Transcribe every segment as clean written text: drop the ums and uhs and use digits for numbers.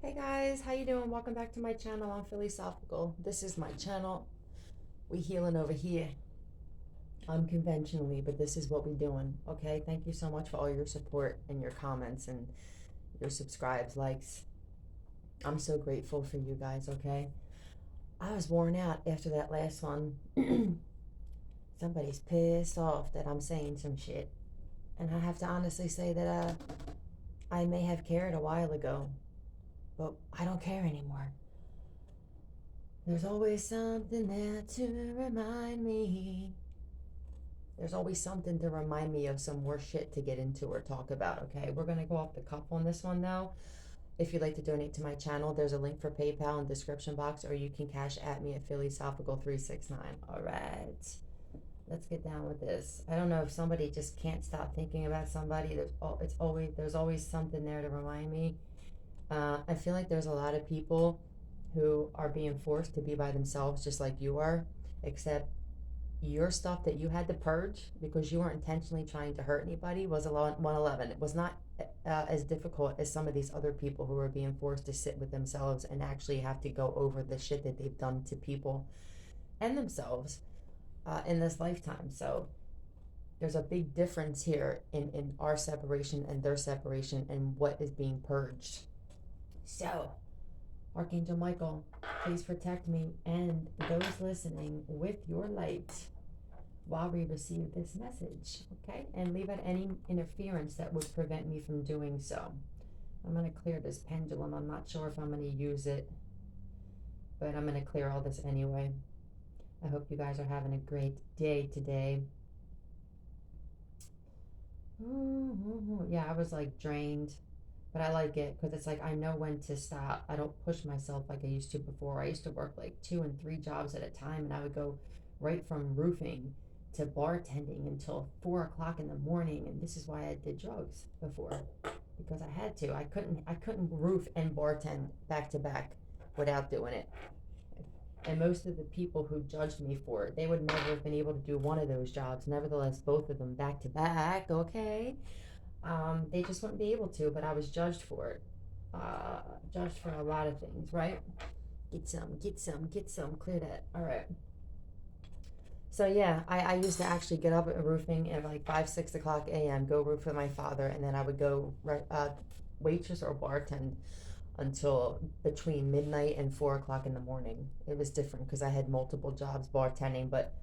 Hey guys, how you doing? Welcome back to my channel. I'm Philosophical. This is my channel. We healing over here unconventionally, but this is what we doing. Okay, thank you so much for all your support and your comments and your subscribes, likes. I'm so grateful for you guys. Okay, I was worn out after that last one. Somebody's pissed off that I'm saying some shit, and I have to honestly say that I may have cared a while ago, but I don't care anymore. There's always something there to remind me. There's always something to remind me of some more shit to get into or talk about, okay? We're going to go off the cuff on this one, though. If you'd like to donate to my channel, there's a link for PayPal in the description box, or you can cash at me at Philosophical369. All right. Let's get down with this. I don't know if somebody just can't stop thinking about somebody. There's always something there to remind me. I feel like there's a lot of people who are being forced to be by themselves just like you are, except your stuff that you had to purge because you weren't intentionally trying to hurt anybody was a 111. It was not as difficult as some of these other people who are being forced to sit with themselves and actually have to go over the shit that they've done to people and themselves in this lifetime. So there's a big difference here in our separation and their separation and what is being purged. So, Archangel Michael, please protect me and those listening with your light while we receive this message, okay? And leave out any interference that would prevent me from doing so. I'm going to clear this pendulum. I'm not sure if I'm going to use it, but I'm going to clear all this anyway. I hope you guys are having a great day today. Yeah, I was like drained. But I like it because it's like I know when to stop. I don't push myself like I used to before. I used to work like 2 and 3 jobs at a time, and I would go right from roofing to bartending until 4 o'clock in the morning. And this is why I did drugs before, because I had to. I couldn't roof and bartend back to back without doing it. And most of the people who judged me for it, they would never have been able to do one of those jobs. Nevertheless, both of them back to back. Okay. They just wouldn't be able to, but I was judged for it. Judged for a lot of things, right? Get some, clear that. All right. So yeah, I used to actually get up at roofing at like 5, 6 o'clock a.m., go roof with my father, and then I would go waitress or bartend until between midnight and 4 o'clock in the morning. It was different because I had multiple jobs bartending, but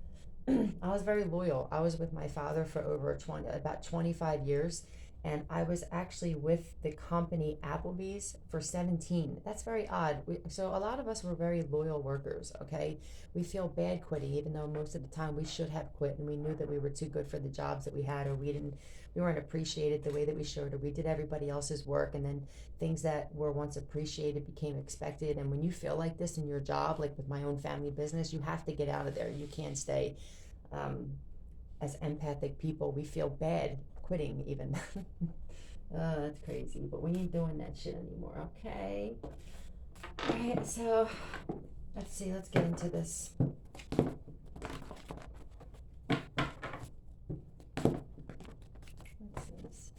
I was very loyal. I was with my father for over about 25 years, and I was actually with the company Applebee's for 17. That's very odd. So a lot of us were very loyal workers, okay? We feel bad quitting, even though most of the time we should have quit, and we knew that we were too good for the jobs that we had, or we weren't appreciated the way that we should, or we did everybody else's work, and then things that were once appreciated became expected. And when you feel like this in your job, like with my own family business, you have to get out of there. You can't stay. As empathic people, we feel bad quitting even. That's crazy, but we ain't doing that shit anymore, okay? All right, so let's see, let's get into this. What's this?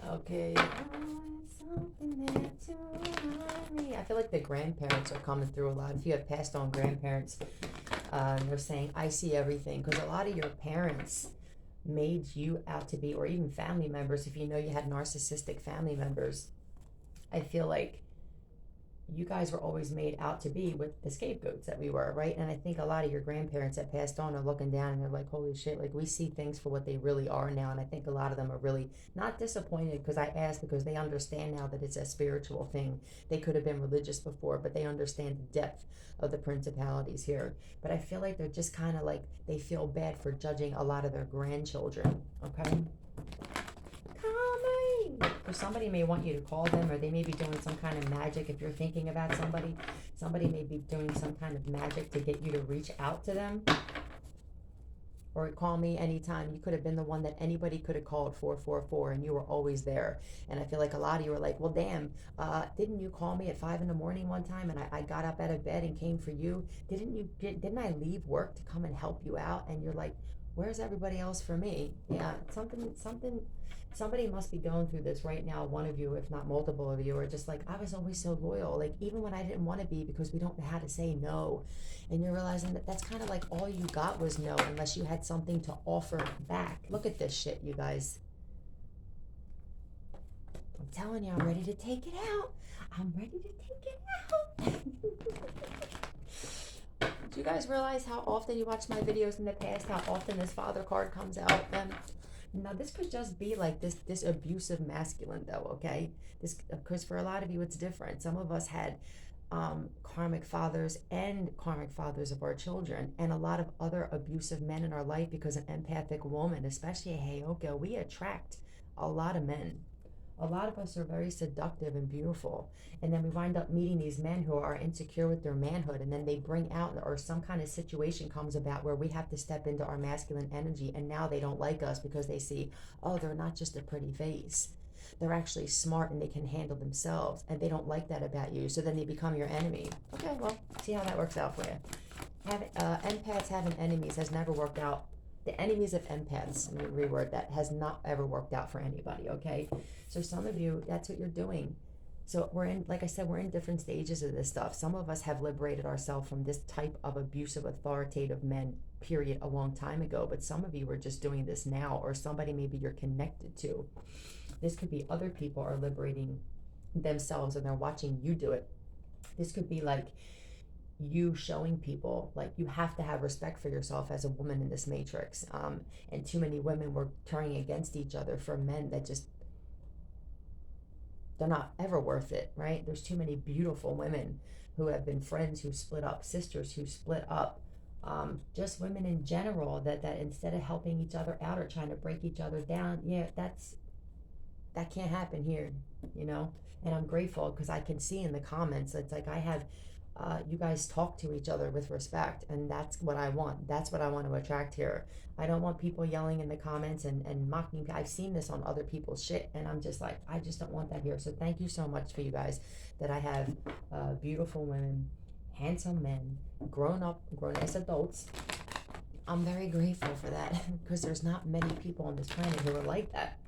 Okay. Something there to remind me. I feel like the grandparents are coming through a lot. If you have passed on grandparents, they're saying, I see everything. Because a lot of your parents made you out to be, or even family members, if you know you had narcissistic family members, I feel like you guys were always made out to be with the scapegoats that we were, right? And I think a lot of your grandparents that passed on are looking down and they're like, holy shit, like we see things for what they really are now. And I think a lot of them are really not disappointed because I asked, because they understand now that it's a spiritual thing. They could have been religious before, but they understand the depth of the principalities here. But I feel like they're just kind of like, they feel bad for judging a lot of their grandchildren, okay? Or somebody may want you to call them, or they may be doing some kind of magic. If you're thinking about somebody may be doing some kind of magic to get you to reach out to them. Or call me anytime. You could have been the one that anybody could have called 444, and you were always there. And I feel like a lot of you are like, well, damn, didn't you call me at 5 in the morning one time, and I got up out of bed and came for you? Didn't I leave work to come and help you out? And you're like, Where's everybody else for me? Yeah, somebody must be going through this right now. One of you, if not multiple of you, are just like, I was always so loyal. Like, even when I didn't want to be, because we don't know how to say no. And you're realizing that that's kind of like all you got was no, unless you had something to offer back. Look at this shit, you guys. I'm telling you, I'm ready to take it out. I'm ready to take it out. Do you guys realize how often you watch my videos in the past, how often this father card comes out? Now this could just be like this abusive masculine though, okay? This, because for a lot of you it's different. Some of us had karmic fathers and karmic fathers of our children, and a lot of other abusive men in our life, because an empathic woman, especially a Heyoka, we attract a lot of men. A lot of us are very seductive and beautiful, and then we wind up meeting these men who are insecure with their manhood, and then they bring out, or some kind of situation comes about where we have to step into our masculine energy, and now they don't like us because they see, oh, they're not just a pretty face, they're actually smart and they can handle themselves, and they don't like that about you, so then they become your enemy. Okay, well, see how that works out for you. Empaths having enemies has never worked out. The enemies of empaths, let me reword that, has not ever worked out for anybody, okay? So some of you, that's what you're doing. So we're in, like I said, we're in different stages of this stuff. Some of us have liberated ourselves from this type of abusive, authoritative men, period, a long time ago. But some of you are just doing this now, or somebody maybe you're connected to. This could be other people are liberating themselves and they're watching you do it. This could be like you showing people, like, you have to have respect for yourself as a woman in this matrix. And too many women were turning against each other for men that just, they're not ever worth it, right? There's too many beautiful women who have been friends who split up, sisters who split up, just women in general that instead of helping each other out or trying to break each other down, yeah, that can't happen here, you know? And I'm grateful because I can see in the comments, it's like I have you guys talk to each other with respect, and that's what I want. That's what I want to attract here. I don't want people yelling in the comments and mocking. I've seen this on other people's shit, and I'm just like, I just don't want that here. So thank you so much for you guys that I have beautiful women, handsome men, grown as adults. I'm very grateful for that because there's not many people on this planet who are like that.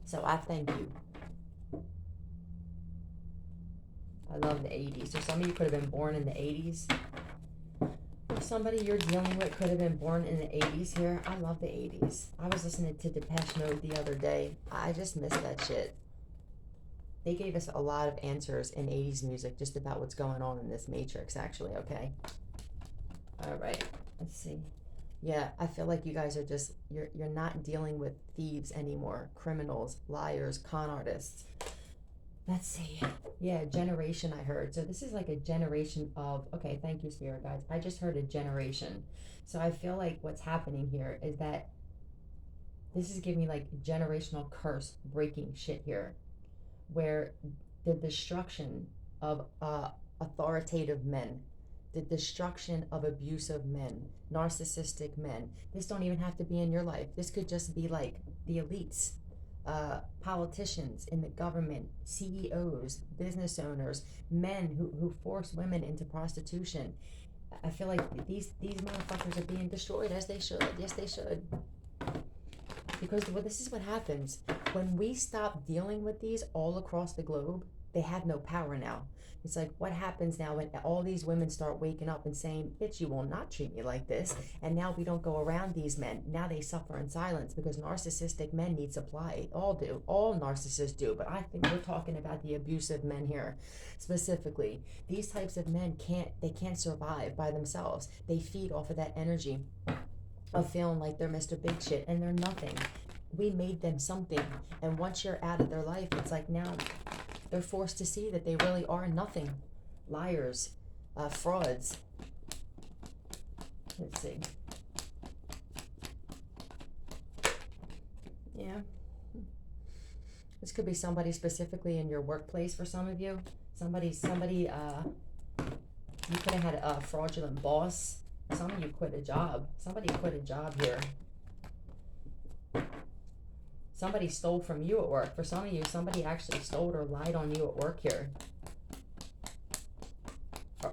So I thank you. I love the 80s. So some of you could have been born in the 80s. Or somebody you're dealing with could have been born in the 80s here. I love the 80s. I was listening to Depeche Mode the other day. I just miss that shit. They gave us a lot of answers in 80s music just about what's going on in this matrix, actually, okay? All right, let's see. Yeah, I feel like you guys are just, you're not dealing with thieves anymore, criminals, liars, con artists. Let's see. Yeah, generation I heard. So this is like a generation of, okay, thank you, Spirit Guides. I just heard a generation. So I feel like what's happening here is that this is giving me like generational curse breaking shit here, where the destruction of authoritative men, the destruction of abusive men, narcissistic men. This don't even have to be in your life. This could just be like the elites. Politicians in the government, CEOs, business owners, men who force women into prostitution. I feel like these motherfuckers are being destroyed, as they should. Yes, they should. Because this is what happens. When we stop dealing with these all across the globe, they have no power now. It's like, what happens now when all these women start waking up and saying, bitch, you will not treat me like this. And now we don't go around these men. Now they suffer in silence because narcissistic men need supply. All do. All narcissists do. But I think we're talking about the abusive men here specifically. These types of men can't survive by themselves. They feed off of that energy of feeling like they're Mr. Big Shit, and they're nothing. We made them something. And once you're out of their life, it's like now they're forced to see that they really are nothing. Liars, frauds. Let's see. Yeah. This could be somebody specifically in your workplace for some of you. Somebody, you could have had a fraudulent boss. Some of you quit a job. Somebody quit a job here. Somebody stole from you at work. For some of you, somebody actually stole or lied on you at work here.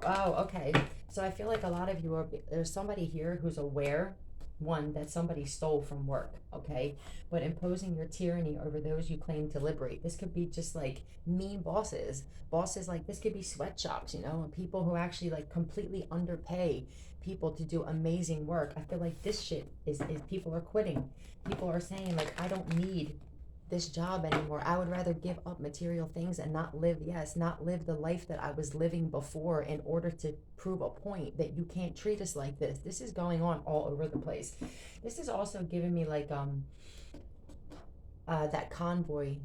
Oh, okay. So I feel like a lot of you there's somebody here who's aware one that somebody stole from work, okay? But imposing your tyranny over those you claim to liberate. This could be just like mean bosses. Bosses like this could be sweatshops, you know, and people who actually like completely underpay people to do amazing work. I feel like this shit is people are quitting. People are saying like, I don't need this job anymore. I would rather give up material things and not live the life that I was living before in order to prove a point that you can't treat us like this. This is going on all over the place. This is also giving me like that convoy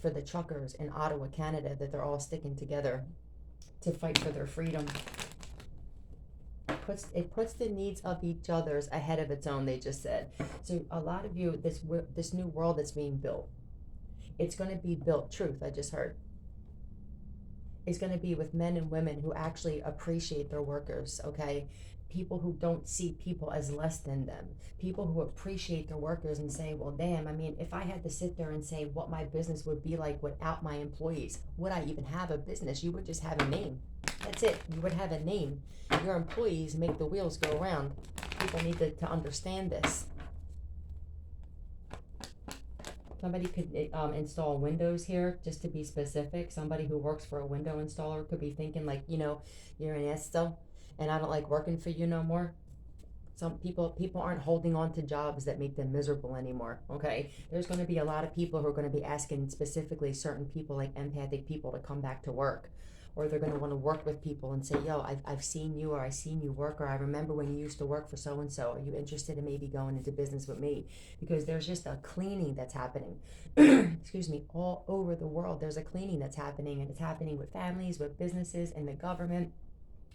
for the truckers in Ottawa, Canada, that they're all sticking together to fight for their freedom. It puts the needs of each other's ahead of its own, they just said. So a lot of you, this new world that's being built, it's going to be built, truth, I just heard. It's going to be with men and women who actually appreciate their workers, okay? People who don't see people as less than them. People who appreciate their workers and say, well, damn, I mean, if I had to sit there and say what my business would be like without my employees, would I even have a business? You would just have a name. That's it. You would have a name. Your employees make the wheels go around. People need to understand this. Somebody could install windows here, just to be specific. Somebody who works for a window installer could be thinking like, you know, you're an Esto and I don't like working for you no more. Some people aren't holding on to jobs that make them miserable anymore, okay? There's going to be a lot of people who are going to be asking specifically certain people, like empathic people, to come back to work. Or they're going to want to work with people and say, yo, I've seen you, or I've seen you work, or I remember when you used to work for so-and-so. Are you interested in maybe going into business with me? Because there's just a cleaning that's happening. Excuse me, all over the world. There's a cleaning that's happening, and it's happening with families, with businesses, and the government.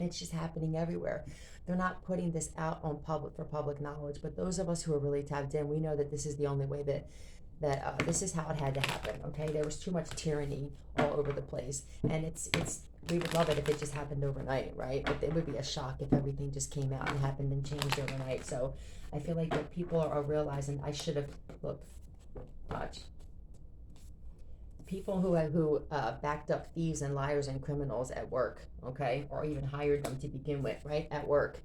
It's just happening everywhere. They're not putting this out on public knowledge, but those of us who are really tapped in, we know that this is the only way that this is how it had to happen, okay? There was too much tyranny all over the place, and it's we would love it if it just happened overnight, right? But it would be a shock if everything just came out and happened and changed overnight. So I feel like that people are realizing I should have, look, watch. People who backed up thieves and liars and criminals at work, okay, or even hired them to begin with, right, at work.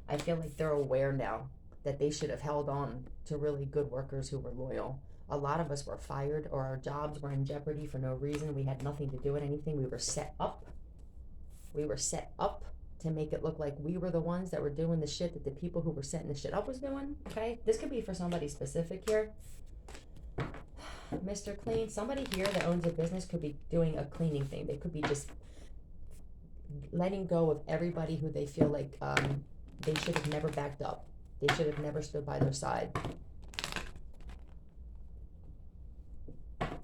I feel like they're aware now that they should have held on to really good workers who were loyal. A lot of us were fired, or our jobs were in jeopardy for no reason. We had nothing to do with anything. We were set up to make it look like we were the ones that were doing the shit that the people who were setting the shit up was doing, okay? This could be for somebody specific here. Mr. Clean, somebody here that owns a business could be doing a cleaning thing. They could be just letting go of everybody who they feel like they should have never backed up. They should have never stood by their side.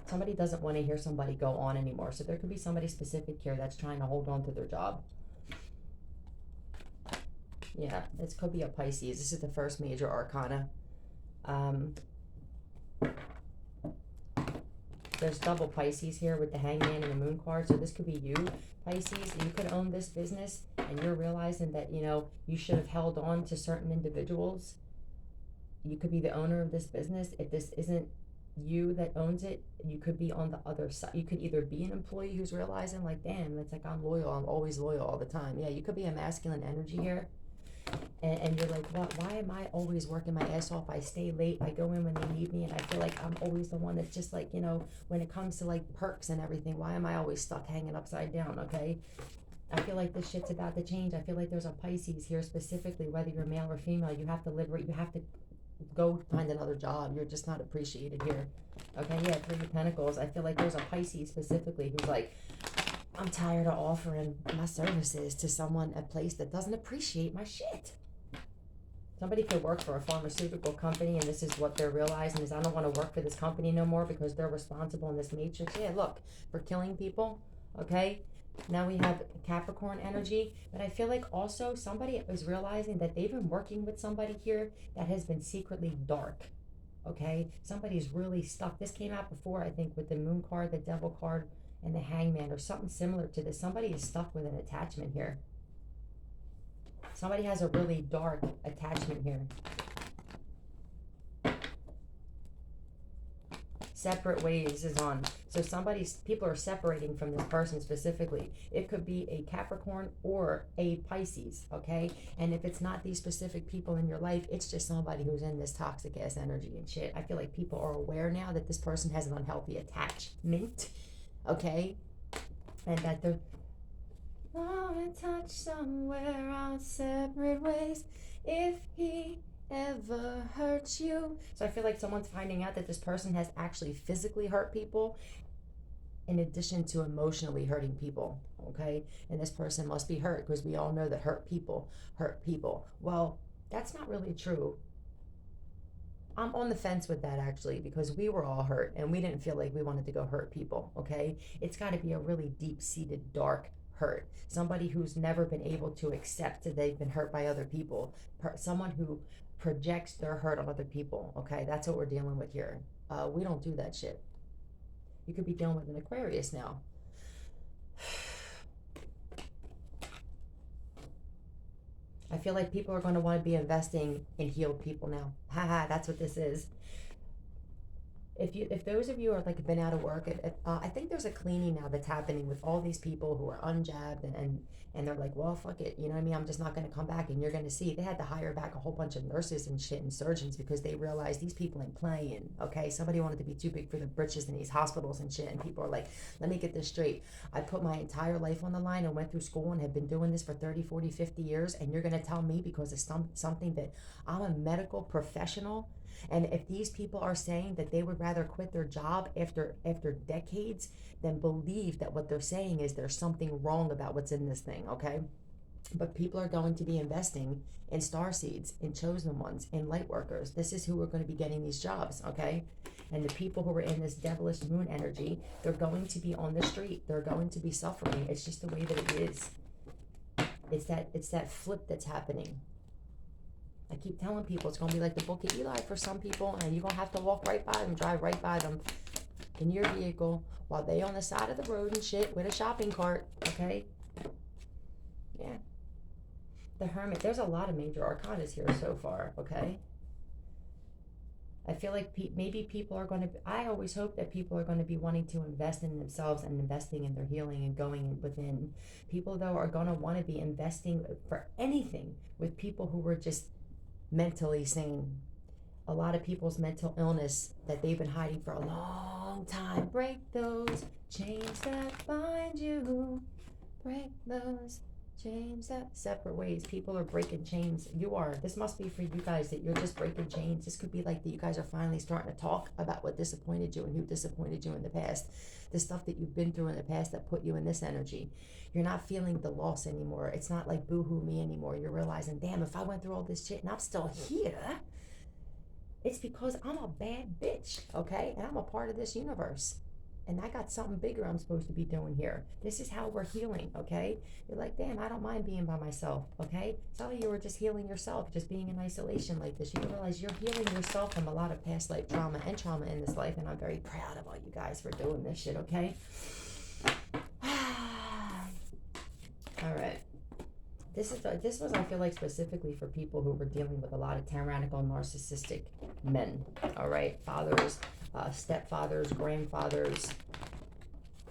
Somebody doesn't want to hear somebody go on anymore. So there could be somebody specific here that's trying to hold on to their job. Yeah, this could be a Pisces. This is the first major arcana. There's double Pisces here with the Hangman and the Moon card. So this could be you, Pisces. You could own this business and you're realizing that, you know, you should have held on to certain individuals. You could be the owner of this business. If this isn't you that owns it, you could be on the other side. You could either be an employee who's realizing like, damn, it's like I'm loyal. I'm always loyal all the time. Yeah, you could be a masculine energy here. And you're like, what? Why am I always working my ass off? I stay late. I go in when they need me, and I feel like I'm always the one that's just like, you know, when it comes to like perks and everything, why am I always stuck hanging upside down? Okay, I feel like this shit's about to change. I feel like there's a Pisces here specifically, whether you're male or female. You have to liberate. You have to go find another job. You're just not appreciated here. Okay, yeah, Three of Pentacles. I feel like there's a Pisces specifically who's like, I'm tired of offering my services to someone, a place that doesn't appreciate my shit. Somebody could work for a pharmaceutical company and this is what they're realizing is I don't want to work for this company no more because they're responsible in this matrix. Yeah, look, for killing people, okay? Now we have Capricorn energy, but I feel like also somebody is realizing that they've been working with somebody here that has been secretly dark, okay? Somebody's really stuck. This came out before, I think, with the Moon card, the Devil card, and the Hangman, or something similar to this. Somebody is stuck with an attachment here. Somebody has a really dark attachment here. Separate ways is on. So people are separating from this person specifically. It could be a Capricorn or a Pisces, okay? And if it's not these specific people in your life, it's just somebody who's in this toxic ass energy and shit. I feel like people are aware now that this person has an unhealthy attachment, okay? And that they're in touch somewhere on separate ways. If he ever hurt you. So I feel like someone's finding out that this person has actually physically hurt people in addition to emotionally hurting people, okay? And this person must be hurt because we all know that hurt people hurt people. Well, that's not really true. I'm on the fence with that actually, because we were all hurt and we didn't feel like we wanted to go hurt people, okay? It's got to be a really deep-seated dark hurt. Somebody who's never been able to accept that they've been hurt by other people. Someone who projects their hurt on other people, okay? That's what we're dealing with here. We don't do that shit. You could be dealing with an Aquarius now. I feel like people are going to want to be investing in healed people now. Haha, that's what this is. If those of you are like been out of work, I think there's a cleaning now that's happening with all these people who are unjabbed and they're like, well, fuck it, you know what I mean? I'm just not going to come back. And you're going to see they had to hire back a whole bunch of nurses and shit and surgeons because they realized these people ain't playing, okay? Somebody wanted to be too big for the britches in these hospitals and shit. And people are like, let me get this straight. I put my entire life on the line and went through school and have been doing this for 30, 40, 50 years. And you're going to tell me because it's something that I'm a medical professional. And if these people are saying that they would rather quit their job after decades, then believe that what they're saying is there's something wrong about what's in this thing, okay? But people are going to be investing in star seeds, in chosen ones, in light workers. This is who are going to be getting these jobs, okay? And the people who are in this devilish moon energy, they're going to be on the street. They're going to be suffering. It's just the way that it is. It's that flip that's happening. I keep telling people it's going to be like the Book of Eli for some people, and you're going to have to walk right by them, drive right by them in your vehicle while they on the side of the road and shit with a shopping cart, okay? Yeah. The Hermit. There's a lot of major arcanas here so far, okay? I feel like maybe people are going to, I always hope that people are going to be wanting to invest in themselves and investing in their healing and going within. People, though, are going to want to be investing for anything with people who were just mentally sane. A lot of people's mental illness that they've been hiding for a long time. Break those chains that bind you. Break those chains that separate ways. People are breaking chains. You are. This must be for you guys that you're just breaking chains. This could be like that you guys are finally starting to talk about what disappointed you and who disappointed you in the past. The stuff that you've been through in the past that put you in this energy. You're not feeling the loss anymore. It's not like boo-hoo me anymore. You're realizing, damn, if I went through all this shit and I'm still here, it's because I'm a bad bitch, okay? And I'm a part of this universe. And I got something bigger I'm supposed to be doing here. This is how we're healing, okay? You're like, damn, I don't mind being by myself, okay? Some of you are just healing yourself, just being in isolation like this. You realize you're healing yourself from a lot of past life trauma and trauma in this life, and I'm very proud of all you guys for doing this shit, okay? All right. This was, I feel like, specifically for people who were dealing with a lot of tyrannical, narcissistic men, all right? Fathers, stepfathers, grandfathers,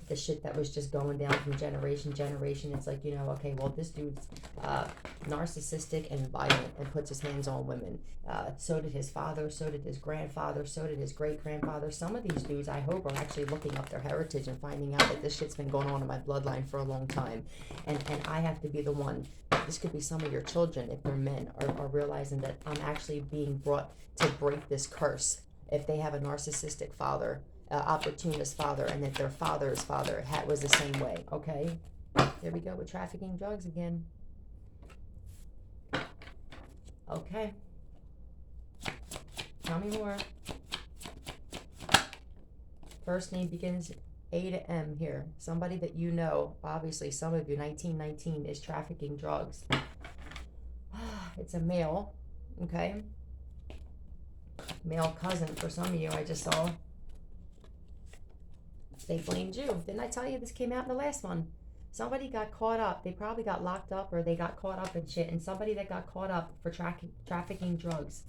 the shit that was just going down from generation to generation. It's like, you know, okay, well, this dude's narcissistic and violent and puts his hands on women. So did his father, so did his grandfather, so did his great-grandfather. Some of these dudes, I hope, are actually looking up their heritage and finding out that this shit's been going on in my bloodline for a long time. And I have to be the one. This could be some of your children, if they're men, are realizing that I'm actually being brought to break this curse. If they have a narcissistic father, opportunist father, and that their father's father was the same way, okay? There we go with trafficking drugs again. Okay. Tell me more. First name begins A to M here. Somebody that you know, obviously some of you, 1919, is trafficking drugs. It's a male, okay? Male cousin for some of you, I just saw. They blamed you. Didn't I tell you this came out in the last one? Somebody got caught up. They probably got locked up or they got caught up in shit. And somebody that got caught up for trafficking drugs.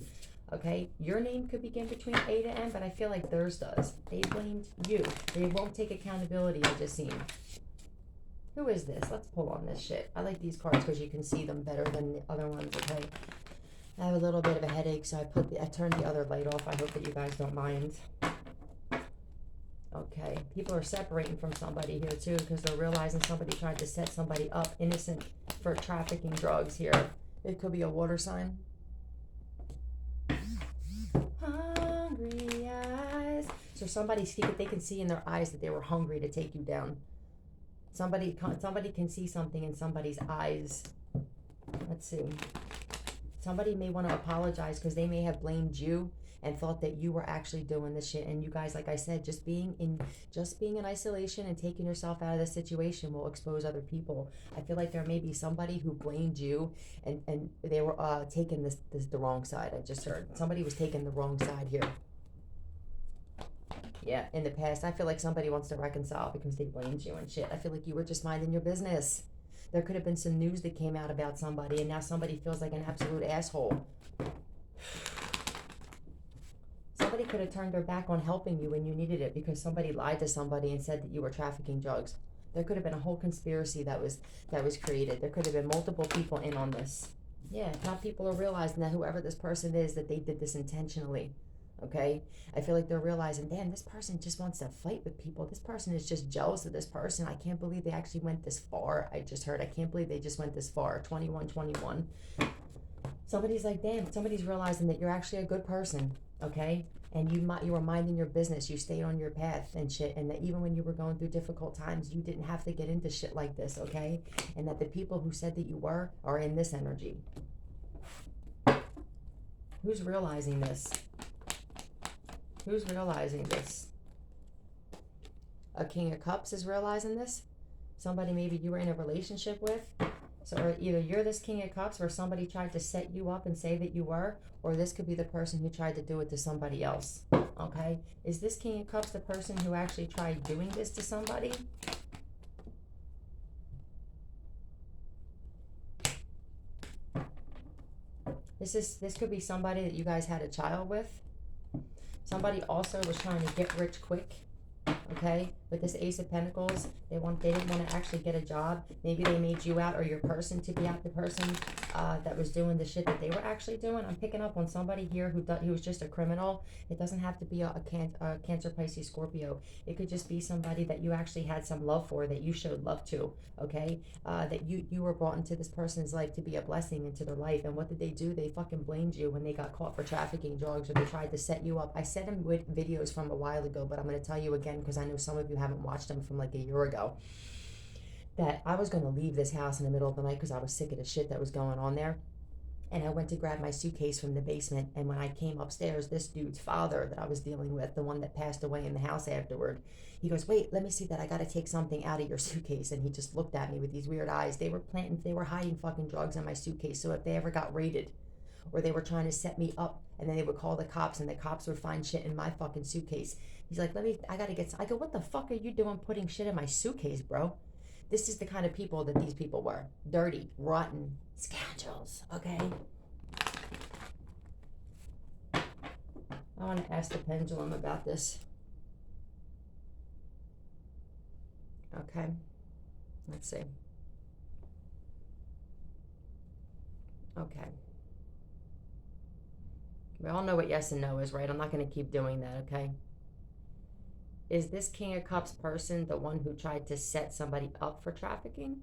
Okay, your name could begin between A to N, but I feel like theirs does. They blamed you. They won't take accountability, I just seen. Who is this? Let's pull on this shit. I like these cards because you can see them better than the other ones, okay? I have a little bit of a headache, so I turned the other light off. I hope that you guys don't mind. Okay, people are separating from somebody here too because they're realizing somebody tried to set somebody up innocent for trafficking drugs here. It could be a water sign. Hungry eyes. So somebody, they can see in their eyes that they were hungry to take you down. Somebody can see something in somebody's eyes. Let's see. Somebody may want to apologize because they may have blamed you and thought that you were actually doing this shit. And you guys, like I said, just being in isolation and taking yourself out of the situation will expose other people. I feel like there may be somebody who blamed you and they were taking this the wrong side. I just heard somebody was taking the wrong side here. Yeah, in the past, I feel like somebody wants to reconcile because they blamed you and shit. I feel like you were just minding your business. There could have been some news that came out about somebody, and now somebody feels like an absolute asshole. Somebody could have turned their back on helping you when you needed it because somebody lied to somebody and said that you were trafficking drugs. There could have been a whole conspiracy that was created. There could have been multiple people in on this. Yeah, now people are realizing that whoever this person is, that they did this intentionally. Okay, I feel like they're realizing, damn, this person just wants to fight with people. This person is just jealous of this person. I can't believe they actually went this far. I just heard, I can't believe they just went this far. 2121. Somebody's like, damn, somebody's realizing that you're actually a good person. Okay, and you were minding your business. You stayed on your path and shit, and that even when you were going through difficult times, you didn't have to get into shit like this. Okay, and that the people who said that you were are in this energy. Who's realizing this? Who's realizing this? A King of Cups is realizing this. Somebody maybe you were in a relationship with. So or either you're this King of Cups or somebody tried to set you up and say that you were, or this could be the person who tried to do it to somebody else. Okay? Is this King of Cups the person who actually tried doing this to somebody? This could be somebody that you guys had a child with. Somebody also was trying to get rich quick, okay? With this Ace of Pentacles, they didn't want to actually get a job. Maybe they made you out or your person to be out the person that was doing the shit that they were actually doing. I'm picking up on somebody here who was just a criminal. It doesn't have to be a Cancer, Pisces, Scorpio. It could just be somebody that you actually had some love for, that you showed love to, okay? That you were brought into this person's life to be a blessing into their life. And what did they do? They fucking blamed you when they got caught for trafficking drugs, or they tried to set you up. I said in videos from a while ago, but I'm going to tell you again because I know some of you haven't watched them from like a year ago, that I was going to leave this house in the middle of the night because I was sick of the shit that was going on there. And I went to grab my suitcase from the basement, and when I came upstairs, this dude's father that I was dealing with, the one that passed away in the house afterward, he goes, wait, let me see that. I got to take something out of your suitcase. And he just looked at me with these weird eyes. They were hiding fucking drugs in my suitcase. So if they ever got raided, or they were trying to set me up, and then they would call the cops, and the cops would find shit in my fucking suitcase. He's like, I go, what the fuck are you doing putting shit in my suitcase, bro? This is the kind of people that these people were. Dirty, rotten scoundrels, okay? I want to ask the pendulum about this. Okay, let's see. Okay. We all know what yes and no is, right? I'm not going to keep doing that, okay? Is this King of Cups person the one who tried to set somebody up for trafficking?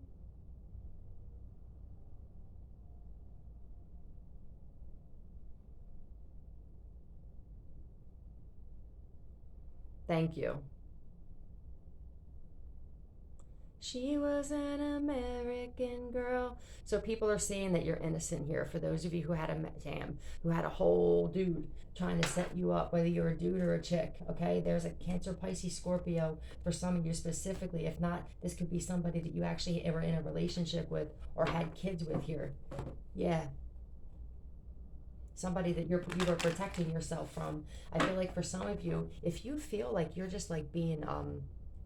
Thank you. She was an American girl. So people are saying that you're innocent here. For those of you who had a whole dude trying to set you up, whether you're a dude or a chick, okay? There's a Cancer, Pisces, Scorpio for some of you specifically. If not, this could be somebody that you actually were in a relationship with or had kids with here. Yeah. Somebody that you were protecting yourself from. I feel like for some of you, if you feel like you're just like being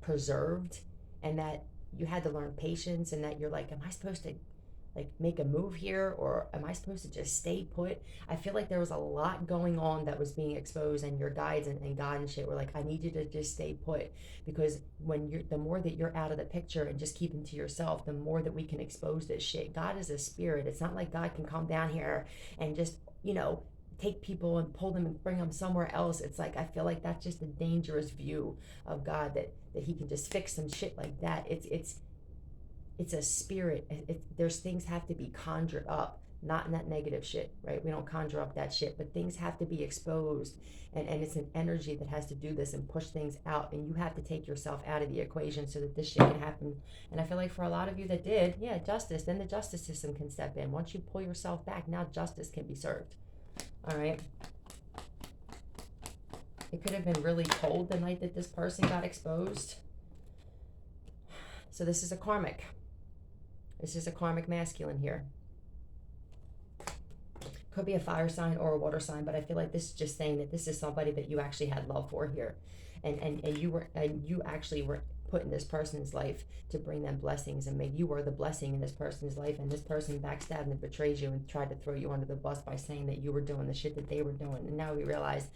preserved, and that you had to learn patience, and that you're like, am I supposed to like make a move here, or am I supposed to just stay put? I feel like there was a lot going on that was being exposed, and your guides and God and shit were like, I need you to just stay put, because when you're, the more that you're out of the picture and just keeping to yourself, the more that we can expose this shit. God is a spirit. It's not like God can come down here and just, you know, take people and pull them and bring them somewhere else. It's like, I feel like that's just a dangerous view of God, that he can just fix some shit like that. It's a spirit. There's things have to be conjured up, not in that negative shit, right? We don't conjure up that shit, but things have to be exposed, and it's an energy that has to do this and push things out, and you have to take yourself out of the equation so that this shit can happen. And I feel like for a lot of you that did, yeah, justice, then the justice system can step in. Once you pull yourself back, now justice can be served. All right. It could have been really cold the night that this person got exposed. So this is a karmic. This is a karmic masculine here. Could be a fire sign or a water sign, but I feel like this is just saying that this is somebody that you actually had love for here. And you actually were put in this person's life to bring them blessings, and maybe you were the blessing in this person's life, and this person backstabbed and betrayed you and tried to throw you under the bus by saying that you were doing the shit that they were doing. And now we realize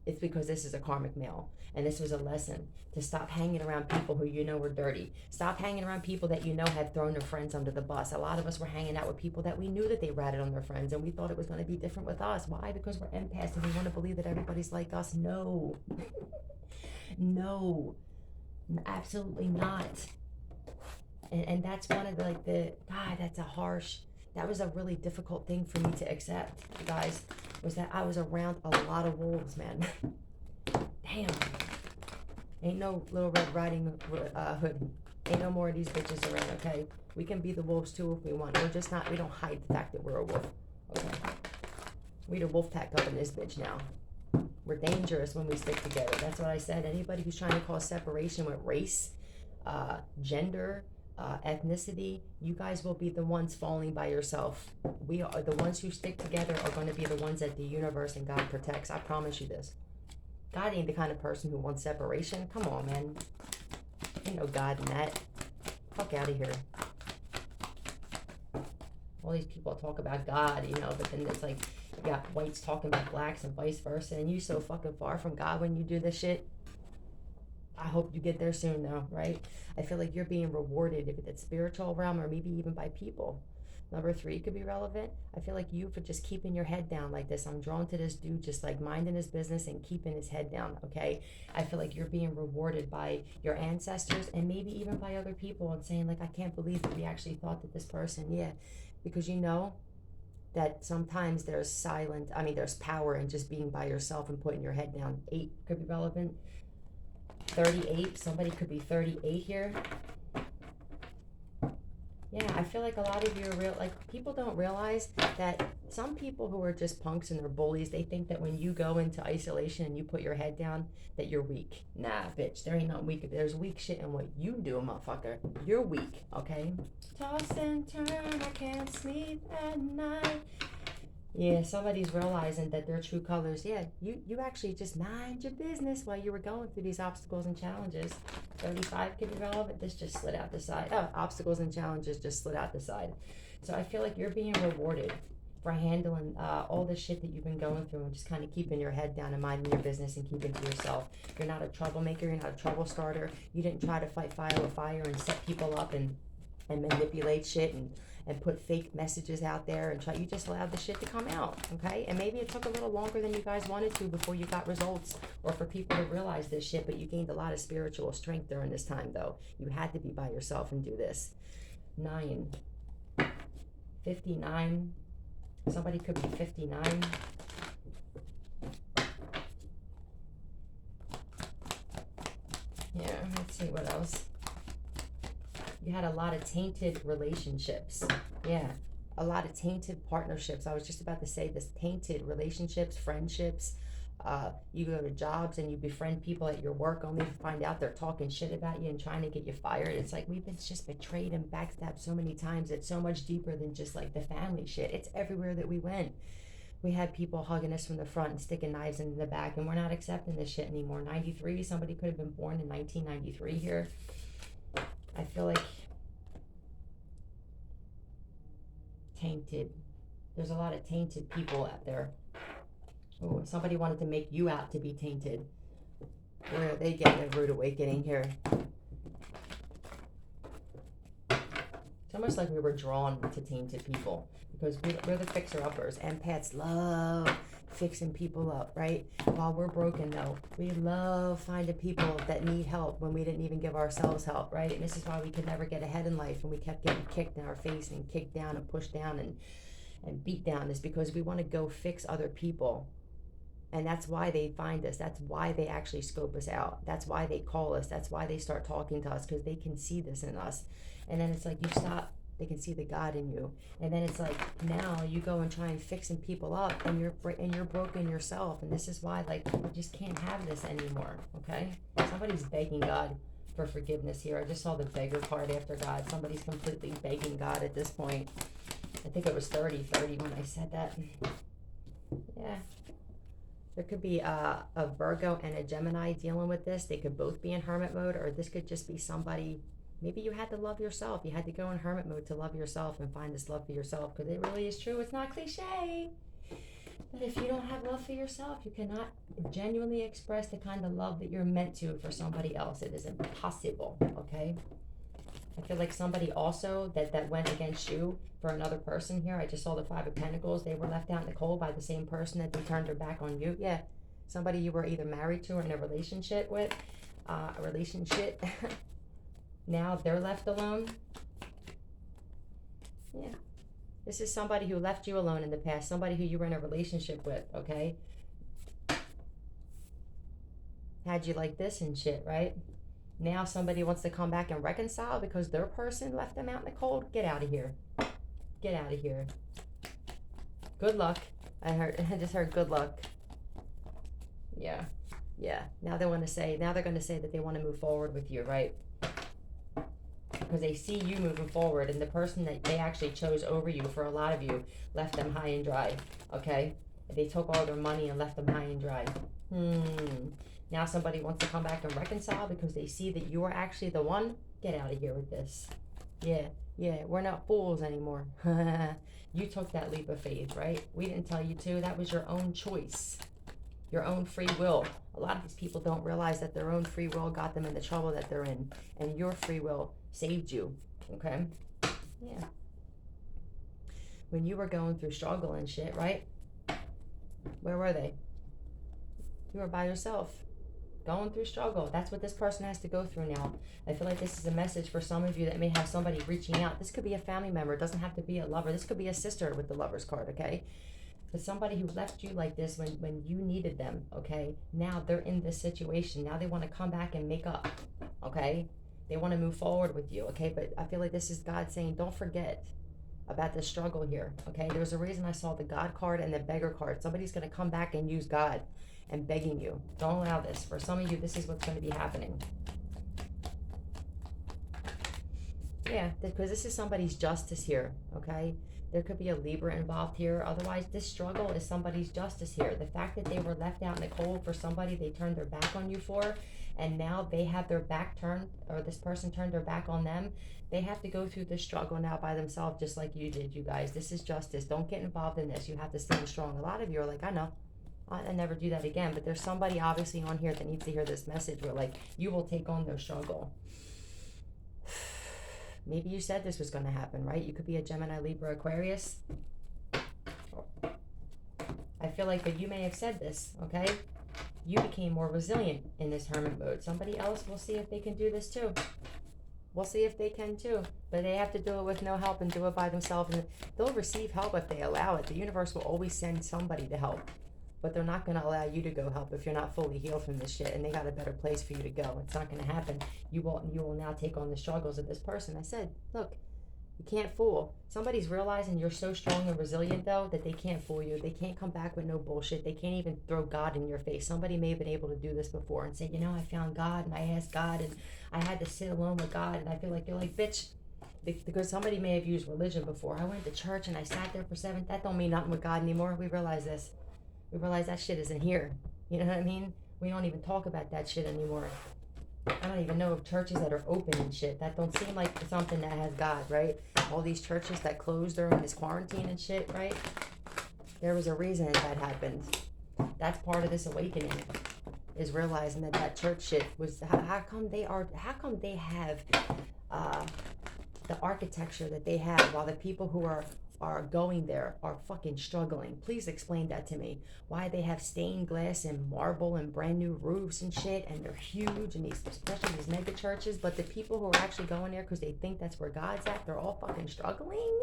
it's because this is a karmic male, and this was a lesson to stop hanging around people who you know were dirty. Stop hanging around people that you know have thrown their friends under the bus. A lot of us were hanging out with people that we knew that they ratted on their friends, and we thought it was going to be different with us. Why? Because we're empaths and we want to believe that everybody's like us. No. No. Absolutely not. And that's one of the God, that was a really difficult thing for me to accept, you guys, was that I was around a lot of wolves, man. Damn. Ain't no Little Red Riding Hood. Ain't no more of these bitches around, okay? We can be the wolves too if we want. We're just not, we don't hide the fact that we're a wolf, okay? We the wolf pack up in this bitch now. We're dangerous when we stick together. That's what I said. Anybody who's trying to cause separation with race, gender, ethnicity, you guys will be the ones falling by yourself. We are the ones who stick together are going to be the ones that the universe and God protects. I promise you this. God ain't the kind of person who wants separation. Come on, man. Ain't no God in that. Fuck out of here. All these people talk about God, you know, but then it's like you got whites talking about blacks and vice versa, and you so fucking far from God when you do this shit. I hope you get there soon, though, right? I feel like you're being rewarded if it's spiritual realm or maybe even by people. Number 3 could be relevant. I feel like you for just keeping your head down like this. I'm drawn to this dude just like minding his business and keeping his head down, okay? I feel like you're being rewarded by your ancestors and maybe even by other people and saying like, I can't believe that we actually thought that this person, yeah. Because you know that sometimes there's there's power in just being by yourself and putting your head down. 8 could be relevant. 38, somebody could be 38 here. Yeah, I feel like a lot of you are people don't realize that some people who are just punks and they're bullies, they think that when you go into isolation and you put your head down, that you're weak. Nah, bitch, there ain't no weak. There's weak shit in what you do, motherfucker. You're weak, okay? Toss and turn, I can't sleep at night. Yeah, somebody's realizing that their true colors, yeah, you actually just mind your business while you were going through these obstacles and challenges. 35 could be relevant. This just slid out the side. Oh, obstacles and challenges just slid out the side. So I feel like you're being rewarded for handling all the shit that you've been going through and just kind of keeping your head down and minding your business and keeping to yourself. You're not a troublemaker. You're not a trouble starter. You didn't try to fight fire with fire and set people up and manipulate shit and put fake messages out there and you just allowed the shit to come out, okay? And maybe it took a little longer than you guys wanted to before you got results or for people to realize this shit, but you gained a lot of spiritual strength during this time, though. You had to be by yourself and do this. 9. 59. Somebody could be 59. Yeah, let's see what else. You had a lot of tainted relationships. Yeah, a lot of tainted partnerships. I was just about to say this, tainted relationships, friendships. You go to jobs and you befriend people at your work only to find out they're talking shit about you and trying to get you fired. It's like we've been just betrayed and backstabbed so many times. It's so much deeper than just like the family shit. It's everywhere that we went. We had people hugging us from the front and sticking knives in the back, and we're not accepting this shit anymore. 93, somebody could have been born in 1993 here. I feel like tainted. There's a lot of tainted people out there. Oh, somebody wanted to make you out to be tainted. Where are they getting a rude awakening here? It's almost like we were drawn to tainted people because we're the fixer-uppers. Empaths love fixing people up, right? While we're broken, though, we love finding people that need help when we didn't even give ourselves help, right? And this is why we could never get ahead in life, and we kept getting kicked in our face and kicked down and pushed down and beat down, is because we want to go fix other people. And that's why they find us. That's why they actually scope us out. That's why they call us. That's why they start talking to us, because they can see this in us. And then it's like you stop, they can see the God in you. And then it's like now you go and try and fixing people up, and you're broken yourself. And this is why, like, we just can't have this anymore. Okay, somebody's begging God for forgiveness here. I just saw the beggar card after God. Somebody's completely begging God at this point. I think it was 30 when I said that. Yeah. There could be a Virgo and a Gemini dealing with this. They could both be in hermit mode, or this could just be somebody. Maybe you had to love yourself. You had to go in hermit mode to love yourself and find this love for yourself, because it really is true. It's not cliche. But if you don't have love for yourself, you cannot genuinely express the kind of love that you're meant to for somebody else. It is impossible, okay? I feel like somebody also that went against you for another person here. I just saw the Five of Pentacles. They were left out in the cold by the same person that they turned their back on you. Yeah, somebody you were either married to or in a relationship with. Now they're left alone. Yeah. This is somebody who left you alone in the past. Somebody who you were in a relationship with, okay? Had you like this and shit, right? Now somebody wants to come back and reconcile because their person left them out in the cold. Get out of here. Get out of here. Good luck. I just heard good luck. Yeah. Yeah. Now they're going to say that they want to move forward with you, right? Because they see you moving forward, and the person that they actually chose over you, for a lot of you, left them high and dry, okay? They took all their money and left them high and dry. Now somebody wants to come back and reconcile because they see that you are actually the one. Get out of here with this. Yeah, we're not fools anymore. You took that leap of faith, right? We didn't tell you to. That was your own choice, your own free will. A lot of these people don't realize that their own free will got them in the trouble that they're in, and your free will saved you, okay? Yeah. When you were going through struggle and shit, right? Where were they? You were by yourself, going through struggle. That's what this person has to go through now. I feel like this is a message for some of you that may have somebody reaching out. This could be a family member. It doesn't have to be a lover. This could be a sister with the Lover's card, okay? But somebody who left you like this when you needed them, okay? Now they're in this situation. Now they want to come back and make up, okay? They want to move forward with you, okay? But I feel like this is God saying, don't forget about the struggle here, okay? There's a reason I saw the God card and the beggar card. Somebody's going to come back and use God and begging you. Don't allow this. For some of you, this is what's going to be happening. Yeah, because this is somebody's justice here, okay? There could be a Libra involved here. Otherwise, this struggle is somebody's justice here. The fact that they were left out in the cold for somebody they turned their back on you for, and now they have their back turned, or this person turned their back on them, they have to go through this struggle now by themselves, just like you did, you guys. This is justice. Don't get involved in this. You have to stand strong. A lot of you are like, I know. I never do that again. But there's somebody obviously on here that needs to hear this message where, like, you will take on their struggle. Maybe you said this was going to happen, right? You could be a Gemini, Libra, Aquarius. I feel like that you may have said this, okay? You became more resilient in this hermit mode. Somebody else, we'll see if they can do this too. We'll see if they can too. But they have to do it with no help and do it by themselves. And they'll receive help if they allow it. The universe will always send somebody to help. But they're not going to allow you to go help if you're not fully healed from this shit, and they got a better place for you to go. It's not going to happen. You will now take on the struggles of this person. I said, look, you can't fool. Somebody's realizing you're so strong and resilient, though, that they can't fool you. They can't come back with no bullshit. They can't even throw God in your face. Somebody may have been able to do this before and say, you know, I found God, and I asked God, and I had to sit alone with God, and I feel like you're like, bitch, because somebody may have used religion before. I went to church, and I sat there for 7. That don't mean nothing with God anymore. We realize this. We realize that shit isn't here. You know what I mean? We don't even talk about that shit anymore. I don't even know of churches that are open and shit. That don't seem like something that has God, right? All these churches that closed during this quarantine and shit, right? There was a reason that happened. That's part of this awakening, is realizing that that church shit was, how come they have the architecture that they have while the people who are going there are fucking struggling. Please explain that to me. Why they have stained glass and marble and brand new roofs and shit, and they're huge, and these, especially these mega churches, but the people who are actually going there because they think that's where God's at, they're all fucking struggling.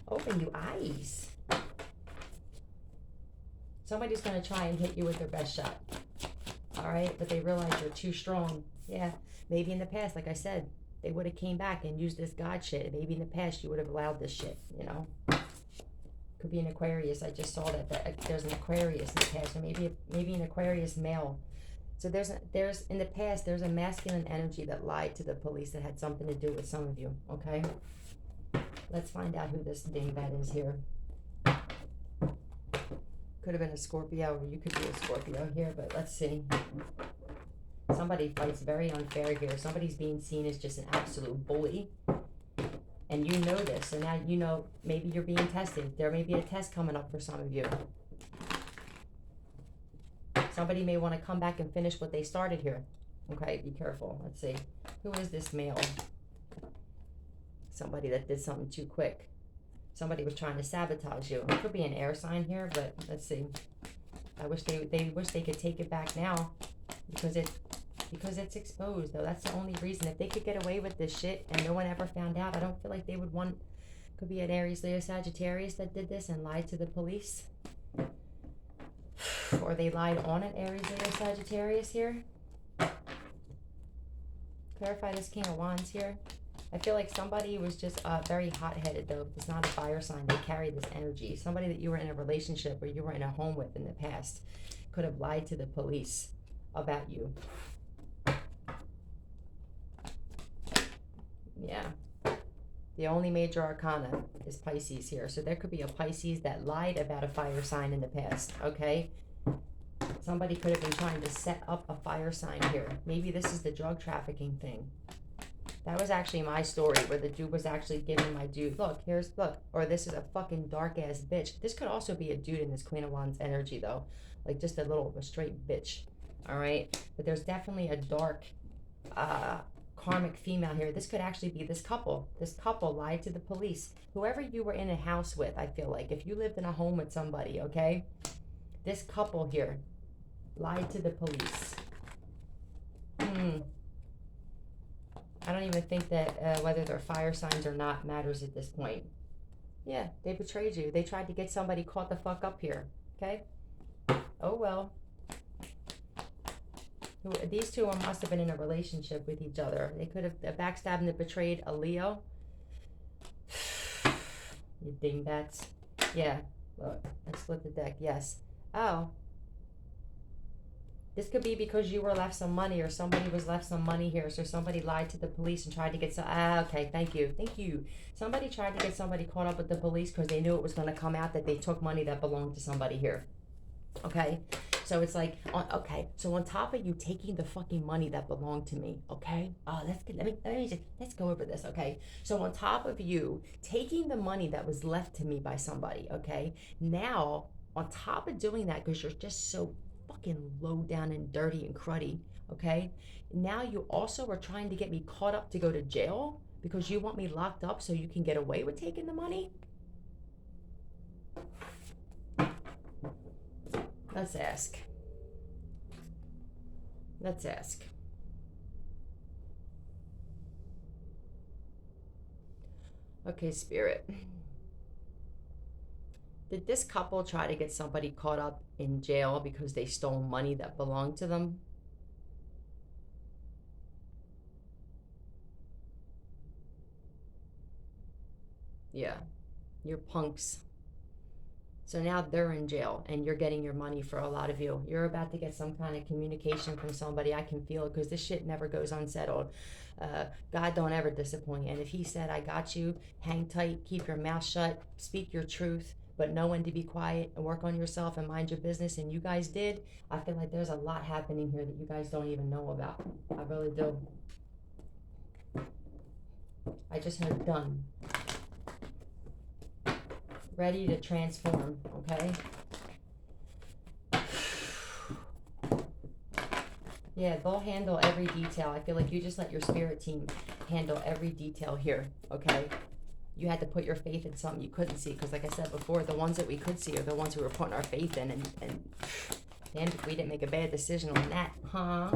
Open your eyes. Somebody's gonna try and hit you with their best shot. Alright, but they realize you're too strong. Yeah, maybe in the past, like I said, they would have came back and used this God shit. Maybe in the past you would have allowed this shit, you know. Could be an Aquarius. I just saw that there's an Aquarius in the past, or maybe an Aquarius male. So there's in the past there's a masculine energy that lied to the police that had something to do with some of you. Okay, let's find out who this dingbat is here. Could have been a Scorpio, or you could be a Scorpio here, but let's see. Somebody fights very unfair here. Somebody's being seen as just an absolute bully. And you know this. So now you know maybe you're being tested. There may be a test coming up for some of you. Somebody may want to come back and finish what they started here. Okay, be careful. Let's see. Who is this male? Somebody that did something too quick. Somebody was trying to sabotage you. It could be an air sign here, but let's see. I wish they wish they could take it back now, because it's exposed, though. That's the only reason. If they could get away with this shit and no one ever found out, I don't feel like they would want. Could be an Aries, Leo, Sagittarius that did this and lied to the police, or they lied on an Aries, Leo, Sagittarius here. Clarify this King of Wands here. I feel like somebody was just very hot-headed, though. It's not a fire sign. They carry this energy. Somebody that you were in a relationship or you were in a home with in the past could have lied to the police about you. Yeah. The only major arcana is Pisces here. So there could be a Pisces that lied about a fire sign in the past, okay? Somebody could have been trying to set up a fire sign here. Maybe this is the drug trafficking thing. That was actually my story, where the dude was actually giving my dude, look, or this is a fucking dark ass bitch. This could also be a dude in this Queen of Wands energy, though. Like just a straight bitch. All right? But there's definitely a dark, karmic female here. This could actually be this couple. This couple lied to the police. Whoever you were in a house with, I feel like, if you lived in a home with somebody, okay? This couple here lied to the police. I don't even think that whether they're fire signs or not matters at this point. Yeah, they betrayed you. They tried to get somebody caught the fuck up here. Okay? Oh well. These two must have been in a relationship with each other. They could have backstabbed and betrayed a Leo. You dingbats. Yeah, look, let's flip the deck. Yes. Oh. This could be because you were left some money, or somebody was left some money here. So somebody lied to the police and tried to get some. Okay, thank you. Somebody tried to get somebody caught up with the police because they knew it was going to come out that they took money that belonged to somebody here. Okay, so it's like, okay, so on top of you taking the fucking money that belonged to me, okay? That's good. Let's go over this, okay? So on top of you taking the money that was left to me by somebody, okay? Now, on top of doing that, because you're just so fucking low down and dirty and cruddy, okay? Now you also are trying to get me caught up to go to jail because you want me locked up so you can get away with taking the money? Let's ask. Okay, Spirit. Did this couple try to get somebody caught up in jail because they stole money that belonged to them? Yeah, you're punks. So now they're in jail and you're getting your money. For a lot of you, you're about to get some kind of communication from somebody. I can feel it because this shit never goes unsettled. God don't ever disappoint. And if he said, I got you, hang tight, keep your mouth shut, speak your truth, but know when to be quiet and work on yourself and mind your business, and you guys did. I feel like there's a lot happening here that you guys don't even know about. I really do. I just heard done. Ready to transform, okay? Yeah, they'll handle every detail. I feel like you just let your spirit team handle every detail here, okay? You had to put your faith in something you couldn't see, because like I said before, the ones that we could see are the ones who were putting our faith in, and damn if we didn't make a bad decision on that, huh?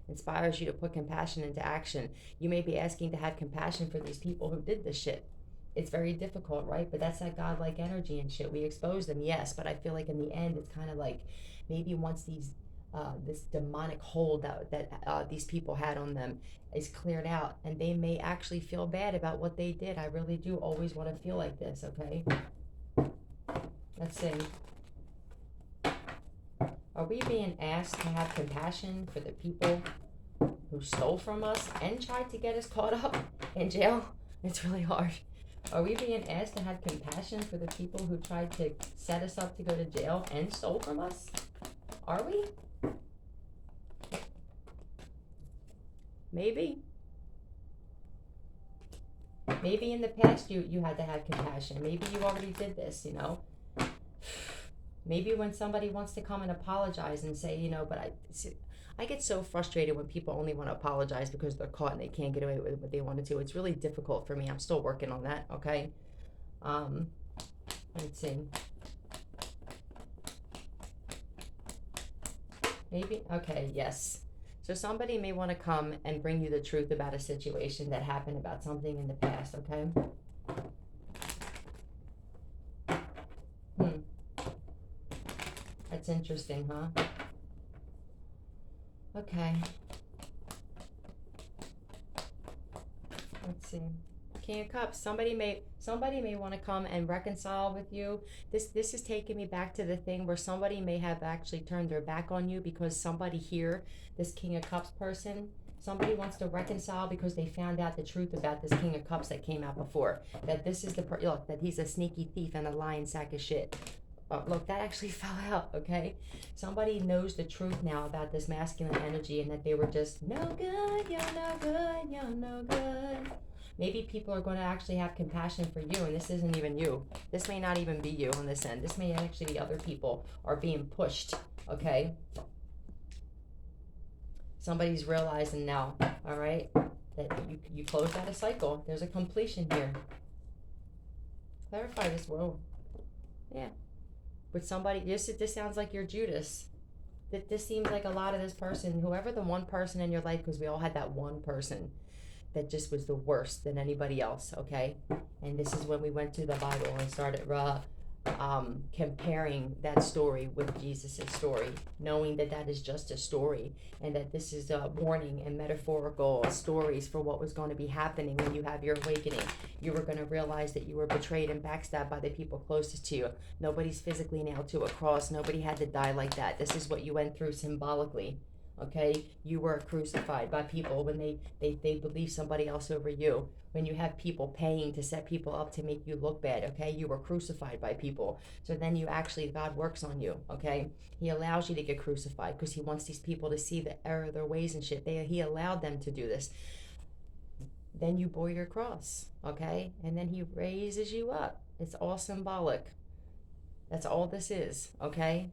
Inspires you to put compassion into action. You may be asking to have compassion for these people who did this shit. It's very difficult, right? But that's that godlike energy and shit. We expose them, yes, but I feel like in the end, it's kind of like maybe once this demonic hold that these people had on them is cleared out, and they may actually feel bad about what they did. I really do always want to feel like this, okay? Let's see. Are we being asked to have compassion for the people who stole from us and tried to get us caught up in jail? It's really hard. Are we being asked to have compassion for the people who tried to set us up to go to jail and stole from us? Are we? Maybe. Maybe in the past you had to have compassion. Maybe you already did this, you know? Maybe when somebody wants to come and apologize and say, you know, but I get so frustrated when people only want to apologize because they're caught and they can't get away with what they wanted to. It's really difficult for me. I'm still working on that, okay? Let's see. Maybe, okay, yes. So somebody may want to come and bring you the truth about a situation that happened, about something in the past, okay? That's interesting, huh? Okay. Let's see. King of Cups. Somebody may want to come and reconcile with you. This is taking me back to the thing where somebody may have actually turned their back on you because somebody here, this King of Cups person, somebody wants to reconcile because they found out the truth about this King of Cups that came out before. That this is look, that he's a sneaky thief and a lying sack of shit. Look, that actually fell out, okay? Somebody knows the truth now about this masculine energy, and that they were just no good, you're no good, you're no good. Maybe people are going to actually have compassion for you, and this isn't even you. This may not even be you on this end. This may actually be other people are being pushed, okay? Somebody's realizing now, all right, that you closed out a cycle. There's a completion here. Clarify this world. Yeah. With somebody, this sounds like you're Judas. That this seems like a lot of this person, whoever the one person in your life, because we all had that one person that just was the worst than anybody else, okay? And this is when we went to the Bible and started comparing that story with Jesus' story, knowing that that is just a story, and that this is a warning and metaphorical stories for what was going to be happening when you have your awakening. You were going to realize that you were betrayed and backstabbed by the people closest to you. Nobody's physically nailed to a cross. Nobody had to die like that. This is what you went through symbolically. Okay, you were crucified by people when they believe somebody else over you. When you have people paying to set people up to make you look bad, okay, you were crucified by people. So then you actually, God works on you, okay? He allows you to get crucified because he wants these people to see the error of their ways and shit. He allowed them to do this. Then you bore your cross, okay? And then he raises you up. It's all symbolic. That's all this is, okay?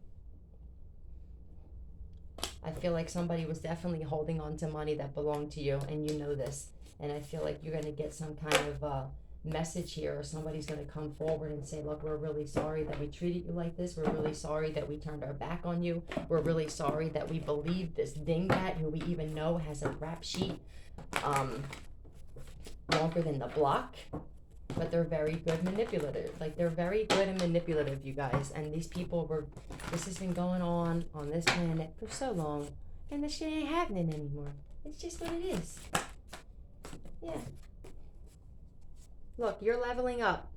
I feel like somebody was definitely holding on to money that belonged to you, and you know this. And I feel like you're going to get some kind of message here, or somebody's going to come forward and say, look, we're really sorry that we treated you like this. We're really sorry that we turned our back on you. We're really sorry that we believed this dingbat who we even know has a rap sheet longer than the block. But they're very good manipulative. Like, they're very good and manipulative, you guys. And these people this has been going on this planet for so long. And this shit ain't happening anymore. It's just what it is. Yeah. Look, you're leveling up.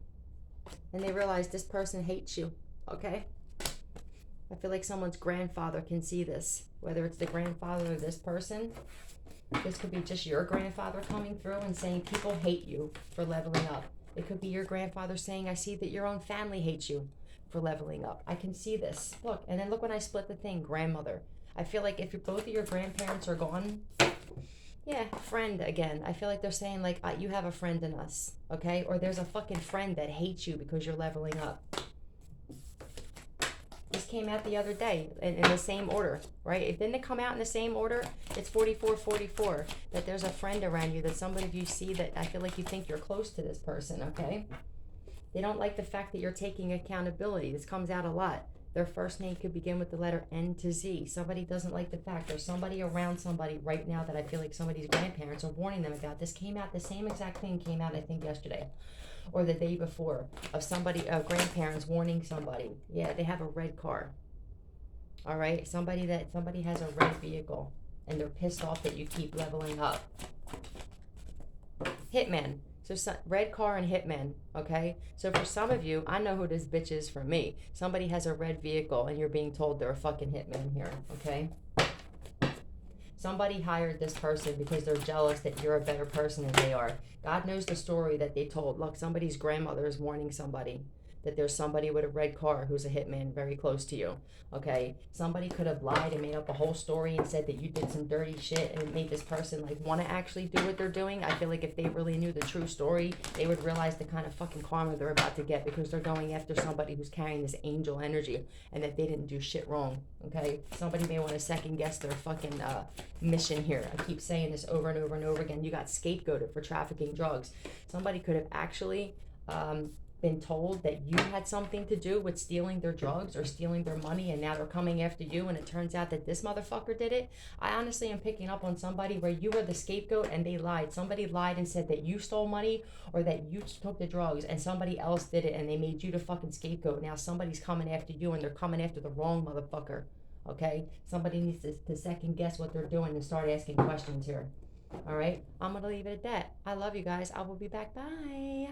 And they realize this person hates you. Okay? I feel like someone's grandfather can see this. Whether it's the grandfather of this person. This could be just your grandfather coming through and saying people hate you for leveling up. It could be your grandfather saying, I see that your own family hates you. for leveling up. I can see this. Look, and then look when I split the thing, grandmother. I feel like if both of your grandparents are gone, yeah, friend again. I feel like they're saying like, you have a friend in us, okay? Or there's a fucking friend that hates you because you're leveling up. This came out the other day in the same order, right? Didn't it come out in the same order? It's 4444, that there's a friend around you, that somebody you see that I feel like you think you're close to this person, okay? They don't like the fact that you're taking accountability. This comes out a lot. Their first name could begin with the letter N to Z. Somebody doesn't like the fact there's somebody around somebody right now that I feel like somebody's grandparents are warning them about. This came out, the same exact thing came out, I think, yesterday or the day before, of somebody, grandparents warning somebody. Yeah, they have a red car. All right, somebody has a red vehicle and they're pissed off that you keep leveling up. Hitman. So red car and hitman, okay? So for some of you, I know who this bitch is for me. Somebody has a red vehicle and you're being told they're a fucking hitman here, okay? Somebody hired this person because they're jealous that you're a better person than they are. God knows the story that they told. Look, somebody's grandmother is warning somebody that there's somebody with a red car who's a hitman very close to you, okay? Somebody could have lied and made up a whole story and said that you did some dirty shit, and it made this person like want to actually do what they're doing. I feel like if they really knew the true story, they would realize the kind of fucking karma they're about to get, because they're going after somebody who's carrying this angel energy and that they didn't do shit wrong, okay? Somebody may want to second guess their fucking mission here. I keep saying this over and over and over again. You got scapegoated for trafficking drugs. Somebody could have actually been told that you had something to do with stealing their drugs or stealing their money, and now they're coming after you, and it turns out that this motherfucker did it. I honestly am picking up on somebody where you were the scapegoat and they lied. Somebody lied and said that you stole money or that you took the drugs, and somebody else did it and they made you the fucking scapegoat. Now somebody's coming after you and they're coming after the wrong motherfucker, okay? Somebody needs to second guess what they're doing and start asking questions here. All right, I'm gonna leave it at that. I love you guys. I will be back. Bye.